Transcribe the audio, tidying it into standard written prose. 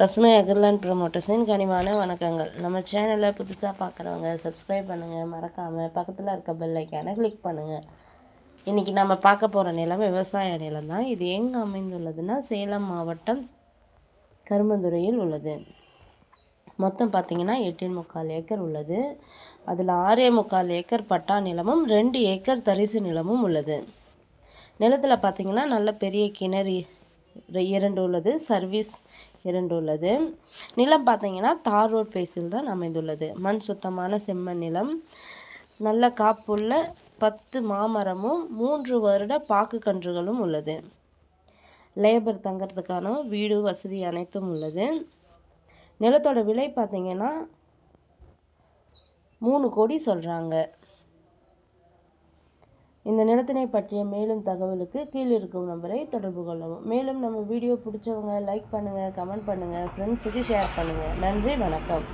பசுமை அகர்லாண்ட் ப்ரமோட்டர்ஸின் கனிவான வணக்கங்கள். நம்ம சேனலை புதுசாக பார்க்குறவங்க சப்ஸ்கிரைப் பண்ணுங்கள், மறக்காமல் பக்கத்தில் இருக்க பெல் ஐக்கானை கிளிக் பண்ணுங்கள். இன்றைக்கி நம்ம பார்க்க போகிற நிலம் விவசாய நிலம் தான். இது எங்கே அமைந்துள்ளதுன்னா சேலம் மாவட்டம் கருமந்துறையில் உள்ளது. மொத்தம் பார்த்திங்கன்னா 8.25 ஏக்கர் உள்ளது. அதில் 6.25 ஏக்கர் பட்டா நிலமும் 2 ஏக்கர் தரிசு நிலமும் உள்ளது. நிலத்தில் பார்த்திங்கன்னா நல்ல பெரிய கிணறு 2 உள்ளது, சர்வீஸ் 2 உள்ளது. நிலம் பார்த்திங்கன்னா தார் ரோட் ஃபேஸில் தான் அமைந்துள்ளது. மண் சுத்தமான செம்மண் நிலம், நல்ல காப்புள்ள 10 மாமரமும் 3 வருட பாக்கு கன்றுகளும் உள்ளது. லேபர் தங்கிறதுக்கான வீடு வசதி அனைத்தும் உள்ளது. நிலத்தோட விலை பார்த்திங்கன்னா 3 கோடி சொல்கிறாங்க. இந்த நிலத்தினை பற்றிய மேலும் தகவலுக்கு கீழே இருக்கும் நம்பரை தொடர்பு கொள்ளவும். மேலும் நம்ம வீடியோ பிடிச்சவங்க லைக் பண்ணுங்கள், கமெண்ட் பண்ணுங்கள், ஃப்ரெண்ட்ஸுக்கு ஷேர் பண்ணுங்கள். நன்றி, வணக்கம்.